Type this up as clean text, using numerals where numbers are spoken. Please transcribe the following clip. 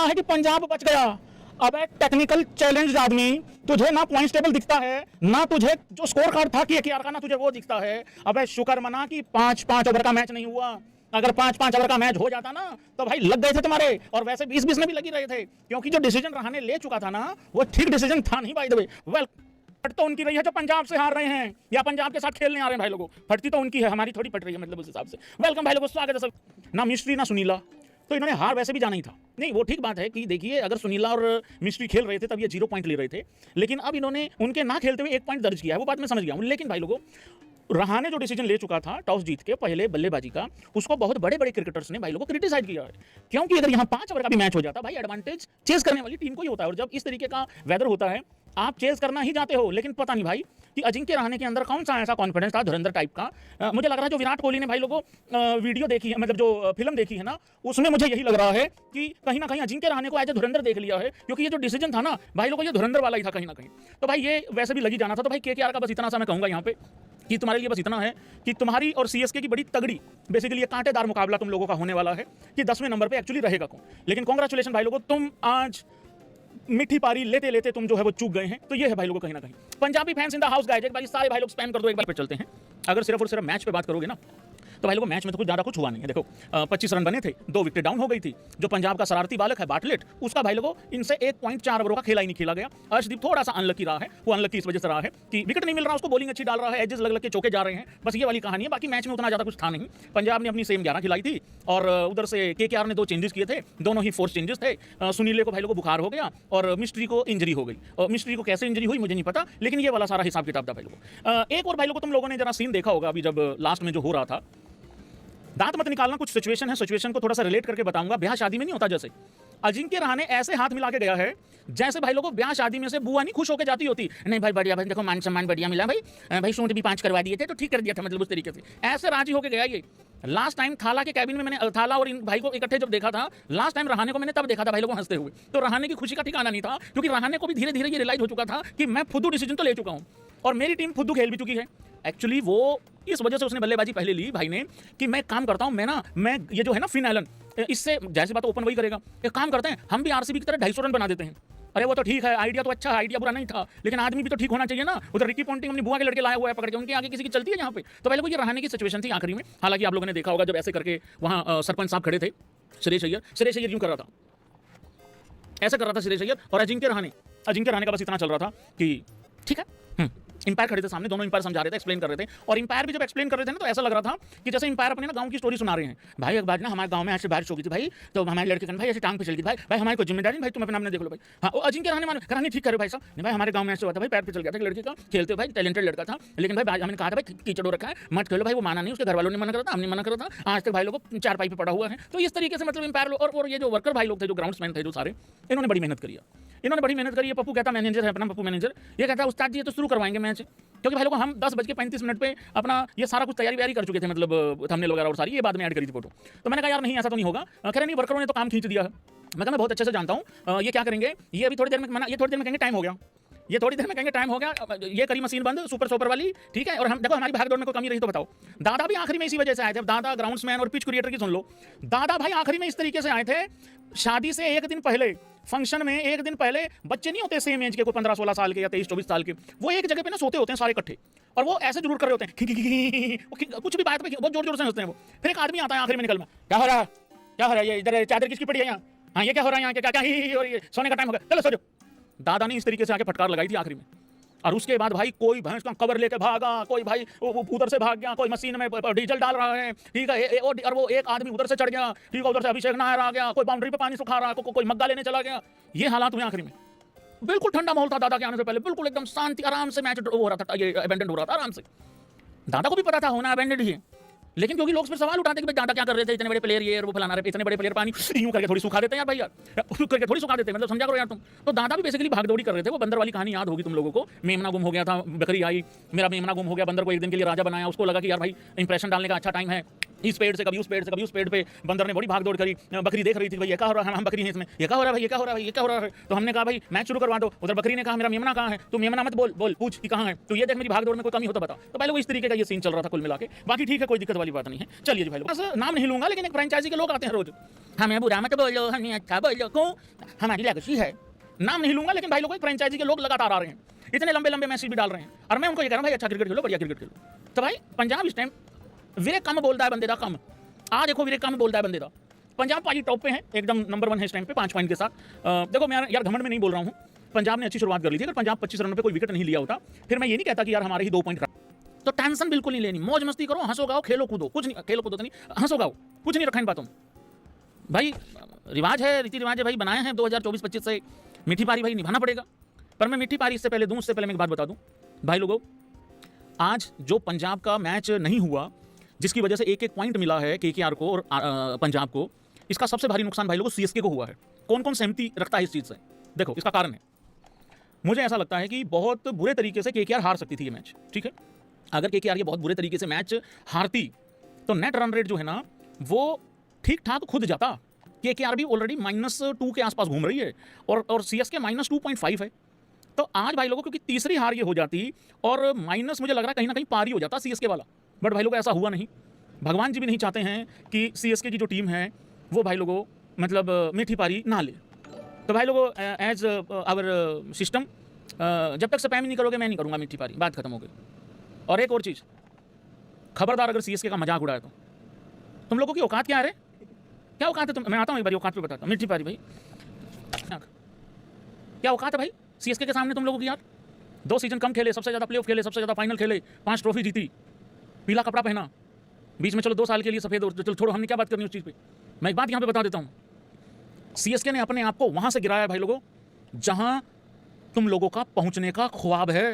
है कि पंजाब बच गया। अब टेक्निकल चैलेंज आदमी, तुझे ना पॉइंट्स टेबल दिखता है, ना तुझे जो स्कोर कार्ड था केकेआर का, ना तुझे वो दिखता है। अब शुक्र मना कि 5-5 ओवर का मैच नहीं हुआ। अगर 5-5 ओवर का मैच हो जाता ना तो भाई लग गए थे तुम्हारे, और वैसे 20-20 में भी लगी रहे थे, क्योंकि जो डिसीजन रहाणे ले चुका था ना वो ठीक डिसीजन था नहीं बाय द वे। वेल, तो उनकी रही है जो पंजाब से हार रहे हैं या पंजाब के साथ खेलने आ रहे हैं भाई लोगों, फटती तो उनकी है, हमारी थोड़ी फट रही है, मतलब उस हिसाब से। वेलकम भाई लोगों, स्वागत है सब। ना मिस्ट्री ना सुनीला, तो इन्होंने हार वैसे भी जाना ही था। नहीं, वो ठीक बात है कि देखिए, अगर सुनीला और मिस्ट्री खेल रहे थे तब ये 0 पॉइंट ले रहे थे, लेकिन अब इन्होंने उनके ना खेलते हुए 1 पॉइंट दर्ज किया है, वो बात मैं समझ गया हूं। लेकिन भाई लोगों, रहाणे जो डिसीजन ले चुका था टॉस जीत के पहले बल्लेबाजी का, उसको बहुत बड़े बड़े क्रिकेटर्स ने भाई लोगों को क्रिटिसाइज किया है, क्योंकि अगर यहाँ 5 ओवर का भी मैच हो जाता भाई, एडवांटेज चेस करने वाली टीम को ही होता है। और जब इस तरीके का वेदर होता है, आप चेस करना ही जाते हो, लेकिन पता नहीं भाई कि अजिंक्य रहाणे के अंदर कौन सा ऐसा कॉन्फिडेंस था धुरंधर टाइप का। मुझे लग रहा है जो विराट कोहली ने भाई लोगों वीडियो देखी है, मतलब जो फिल्म देखी है ना, उसमें मुझे यही लग रहा है कि कहीं ना कहीं अजिंक्य रहाणे को एज ए धुरंधर देख लिया है, क्योंकि ये जो डिसीजन था ना भाई लोगों, ये धुरंधर वाला ही था कहीं ना कहीं। तो भाई ये वैसे भी लगी जाना था। तो भाई केकेआर का बस इतना सा मैं कहूंगा यहाँ पे कि तुम्हारे लिए बस इतना है कि तुम्हारी और सीएसके की बड़ी तगड़ी, बेसिकली ये कांटेदार मुकाबला तुम लोगों का होने वाला है कि 10वें नंबर पे एक्चुअली रहेगा कौन। लेकिन कांग्रेचुलेशन भाई लोगों, तुम आज मीठी पारी लेते लेते तुम जो है वो चूक गए हैं। तो ये है भाई लोगों कहीं ना कहीं। Punjabi fans in the house guys, एक बार सारे भाई लोग स्पैम कर दो, एक बार पे चलते हैं। अगर सिर्फ और सिर्फ मैच पे बात करोगे ना तो भाई लोगों, मैच में तो कुछ ज़्यादा कुछ हुआ नहीं है। देखो 25 रन बने थे, 2 विकेट डाउन हो गई थी। जो पंजाब का शरारती बालक है बाटलेट, उसका भाई लोगों इनसे 1.4 ओवरों का खेला ही नहीं खेला गया। अर्शदीप थोड़ा सा अनलकी रहा है, वो अनलकी इस वजह से रहा है कि विकेट नहीं मिल रहा, उसको बॉलिंग अच्छी डाल रहा है, एजेस लग लग के चौके जा रहे हैं, बस ये वाली कहानी है। बाकी मैच में उतना ज़्यादा कुछ था नहीं। पंजाब ने अपनी सेम 11 खिलाई थी, और उधर से केकेआर ने 2 चेंजेस किए थे, दोनों ही फोर्स चेंजेस थे। सुनीले को भाई लोगों बुखार हो गया और मिस्ट्री को इंजरी हो गई। और मिस्ट्री को कैसे इंजरी हुई मुझे नहीं पता, लेकिन ये वाला सारा हिसाब किताब था भाई लोगों। एक और भाई लोगों, तुम लोगों ने जरा सीन देखा होगा अभी जब लास्ट में जो हो रहा था, दांत मत निकालना, कुछ सिचुएशन है, सिचुएशन को थोड़ा सा रिलेट करके बताऊंगा। ब्याह शादी में नहीं होता जैसे, अजिंक्य रहाणे ऐसे हाथ मिला के गया है जैसे भाई लोगों ब्याह शादी में से बुआ नहीं खुश होकर जाती होती, नहीं भाई बढ़िया भाई, देखो मान सम्मान बढ़िया मिला भाई, भाई सूट भी 5 करवा दिए थे तो ठीक कर दिया था, मतलब उस तरीके से ऐसे राजी होकर गया ये। लास्ट टाइम थाला के कैबिन में मैंने थाला और इन भाई को इकट्ठे जब देखा था लास्ट टाइम, रहाणे को मैंने तब देखा था भाई लोगों हंसते हुए। तो रहाणे की खुशी का ठिकाना नहीं था, क्योंकि रहाणे को भी धीरे धीरे ये रियलाइज हो चुका था कि मैं फुद्दू डिसीजन तो ले चुका हूं और मेरी टीम फुद्दू खेल भी चुकी है। एक्चुअली वो इस वजह से उसने बल्लेबाजी पहले ली भाई ने कि मैं काम करता हूं, मैं ये जो है ना फिन एलन, इससे जैसी बात ओपन वही करेगा। एक काम करते हैं, हम भी आरसीबी की तरह 250 रन बना देते हैं। अरे वो तो ठीक है, आइडिया तो अच्छा है, आइडिया बुरा नहीं था, लेकिन आदमी भी तो ठीक होना चाहिए ना। उधर रिकी पॉन्टिंग अपनी बुआ के लड़के लाया हुआ है पकड़ के, उनके आगे किसी की चलती है यहाँ पे। तो पहले वो ये रहाणे की सिचुएशन थी आखिरी में। हालांकि आप लोगों ने देखा होगा जब ऐसे करके वहाँ सरपंच साहब खड़े थे, श्रेयस अय्यर यूं कर रहा था, ऐसा कर रहा था श्रेयस अय्यर, और अजिंक्य रहाणे का बस इतना चल रहा था कि ठीक है। इंपायर खड़े थे सामने, दोनों इंपायर समझा रहे थे, एक्सप्लेन कर रहे थे, और इंपायर भी जब एक्सप्लेन कर रहे थे ना तो ऐसा लग रहा था कि जैसे इंपायर अपने ना गांव की स्टोरी सुना रहे हैं। भाई एक बार ना हमारे गांव में ऐसे बारिश हो गई थी भाई, तो हमारे लड़के भाई ऐसे टांग पे चल गई भाई हमारी कोई जिम्मेदारी नहीं भाई, तुम अपना अपने देख लो भाई। हाँ, अजिंक्य रहाणे ठीक करे भाई साहब, नहीं भाई हमारे गांव में ऐसे हुआ था भाई, पैर पे चल गया था लड़के का, खेलते भाई टैलेंटेड लड़का था, लेकिन भाई हमने कहा था भाई कीचड़ रखा है मत खेलो भाई, वो माना नहीं, उसके घर वालों ने मना करा था, हमने मना करा था, आज तक भाई लोग 4 पाई पे पड़ा हुआ है। तो इस तरीके से मतलब इंपायर और ये जो वर्कर भाई लोग थे, जो ग्राउंड्समैन थे, जो सारे इन्होंने बड़ी मेहनत करी है। पप्पू कहता मैनेजर है अपना, पप्पू मैनेजर ये कहता है उस्ताद जी ये तो शुरू करवाएंगे मैच, क्योंकि भाई लोगों हम 10:35 पे अपना ये सारा कुछ तैयारी कर चुके थे, मतलब थंबनेल वगैरह और सारी ये बाद में ऐड करी थी फोटो। तो मैंने कहा यार नहीं ऐसा तो नहीं होगा, कह रहे नहीं वर्करों ने तो काम खींच दिया है। मैं बहुत अच्छे से जानता हूँ ये क्या करेंगे, ये अभी थोड़ी देर में ये थोड़ी देर में कहेंगे टाइम हो गया, ये थोड़ी देर में कहेंगे टाइम हो गया, ये करी मशीन बंद सुपर सोपर वाली, ठीक है। और हम देखो हमारी भाग दौड़ में कोई कमी रही तो बताओ। दादा भी आखिरी में इसी वजह से आए थे, दादा ग्राउंड्समैन और पिच क्रिएटर की सुन लो, दादा भाई आखिरी में इस तरीके से आए थे, शादी से 1 दिन पहले, फंक्शन में 1 दिन पहले बच्चे नहीं होते सेम एज के, कोई 15-16 साल के या 23-24 साल के, वो एक जगह पे ना सोते होते हैं सारे इकट्ठे, और वो ऐसे जरूर कर रहे होते हैं कुछ भी बात पे बहुत जोर जोर से हंसते हैं वो। फिर एक आदमी आता है आखिरी में निकल में, क्या हो रहा है ये इधर चादर किसकी पड़ी है यहाँ, हाँ ये क्या हो रहा है यहाँ, क्या क्या और ये सोने का टाइम हो गया, चलो सो जाओ। दादा ने इस तरीके से आके फटकार लगाई थी आखिरी में, और उसके बाद भाई कोई भैंस का कवर लेके भागा, कोई भाई उधर से भाग गया, कोई मशीन में डीजल डाल रहा है, ठीक है, और वो एक आदमी उधर से चढ़ गया, ठीक है, उधर से अभिषेक नायर आ गया, कोई बाउंड्री पे पानी सुखा रहा है, कोई मग्गा लेने चला गया। ये हालात हुए आखिरी में। बिल्कुल ठंडा माहौल था दादा के आने से पहले, बिल्कुल एकदम शांति आराम से मैच हो रहा था, ये अबेंडेंट हो रहा था आराम से। दादा को भी पता था होना अबेंडेंट ही है, लेकिन क्योंकि लोग फिर सवाल उठाते कि भाई दादा क्या कर रहे थे, इतने बड़े प्लेयर ये वो फलाना रहे, इतने बड़े प्लेयर पानी यूं करके थोड़ी सुखा देते हैं यार भाई, यार करके थोड़ी सुखा देते हैं, मतलब समझा करो यार तुम। तो दादा भी बेसिकली भागदौड़ी कर रहे थे। वो बंदर वाली कहानी याद होगी तुम लोगों को, मेमना गुम हो गया था, बकरी आई, मेरा मेमना गुम हो गया, बंदर को एक दिन के लिए राजा बनाया, उसको लगा कि यार भाई इंप्रेशन डालने का अच्छा टाइम है, इस पेड़ से कभी उस पेड़ से कभी उस पेड़ पे बंदर ने बड़ी भागदौड़ करी, बकरी देख रही थी भाई ये क्या हो रहा है, हम बकरी हैं इसमें, ये क्या हो रहा है भाई, ये क्या हो रहा है, ये क्या हो रहा है। तो हमने कहा भाई मैच शुरू करवा दो। उधर बकरी ने कहा मेरा मेमना कहाँ है, तू मेमना मत बोल पूछ कि कहाँ है, तो ये देख मेरी भागदौड़ में कोई कमी हो तो बता। तो पहले वो इस तरीके का ये सीन चल रहा था कुल मिला के। बाकी ठीक है, कोई दिक्कत वाली वाली बात नहीं है। चलिए जी भाई लोग, बस नाम नहीं लूंगा, लेकिन एक फ्रेंचाइजी के लोग आते हैं रोज, हमें बुरा मत बोलो, हमें अच्छा बोलो, क्यों? हमारी लेगेसी है। नाम नहीं लूंगा, लेकिन भाई लोग एक फ्रेंचाइजी के लोग लगातार आ रहे हैं, इतने लंबे लंबे मैसेज भी डाल रहे हैं, और मैं उनको ये कह रहा हूँ भाई अच्छा क्रिकेट खेलो, बढ़िया क्रिकेट खेलो। तो भाई पंजाब इस टाइम विवेक कम बोलता है बंदे का, कम। आज देखो विवेक कम बोलता है बंदे का। पंजाब पाजी टॉप पे है, एकदम नंबर 1 है इस टाइम पे 5 पॉइंट के साथ। देखो मैं यार घमंड में नहीं बोल रहा हूँ, पंजाब ने अच्छी शुरुआत कर ली थी। अगर पंजाब 25 रन पे कोई विकेट नहीं लिया होता, फिर मैं ये नहीं कहता कि यार हमारे ही 2 पॉइंट। तो टेंशन बिल्कुल नहीं लेनी, मौज मस्ती करो, हंसो गाओ, खेलो कूदो, कुछ नहीं, खेलो कूदो तो नहीं, हंसो गाओ, कुछ नहीं रखा इन बातों में। भाई रिवाज है, रीति रिवाज है भाई, बनाए हैं 2024-25 से, मीठी पारी भाई निभाना पड़ेगा। पर मैं मीठी पारी इससे पहले दूं, उससे पहले मैं एक बात बता दूं भाई लोगों, आज जो पंजाब का मैच नहीं हुआ, जिसकी वजह से 1-1 पॉइंट मिला है केकेआर को और पंजाब को, इसका सबसे भारी नुकसान भाई लोगों सीएसके को हुआ है। कौन कौन सहमति रखता है इस चीज़ से? देखो इसका कारण है, मुझे ऐसा लगता है कि बहुत बुरे तरीके से केकेआर हार सकती थी ये मैच, ठीक है। अगर केकेआर ये बहुत बुरे तरीके से मैच हारती तो नेट रन रेट जो है ना वो ठीक ठाक खुद जाता। केकेआर भी ऑलरेडी -2 के आसपास घूम रही है और सीएसके -2.5 है। तो आज भाई लोगों क्योंकि तीसरी हार ये हो जाती और माइनस मुझे लग रहा है कहीं ना कहीं पारी हो जाता सीएसके वाला, बट भाई लोगों ऐसा हुआ नहीं। भगवान जी भी नहीं चाहते हैं कि सीएसके की जो टीम है वो भाई लोगों मतलब मीठी पारी ना ले। तो भाई लोगों एज आवर सिस्टम, जब तक स्पैम नहीं करोगे मैं नहीं करूँगा मीठी पारी, बात खत्म हो गई। और एक और चीज़, खबरदार अगर सीएसके का मजाक उड़ाया तो तुम लोगों की औकात क्या है रे? क्या औकात है तुम? मैं आता हूँ एक बार औकात पे बताता हूँ। मीठी पारी भाई क्या औकात है भाई सीएसके के सामने तुम लोगों की? यार 2 सीजन कम खेले, सबसे ज़्यादा प्लेऑफ खेले, सबसे ज़्यादा फाइनल खेले, 5 ट्रॉफी जीती, पीला कपड़ा पहना, बीच में चलो 2 साल के लिए सफ़ेद, और चलो छोड़ो हमने क्या बात करनी उस चीज़ पे। मैं एक बात यहाँ पे बता देता हूँ, सीएसके ने अपने आप को वहाँ से गिराया भाई लोगों जहाँ तुम लोगों का पहुँचने का ख्वाब है।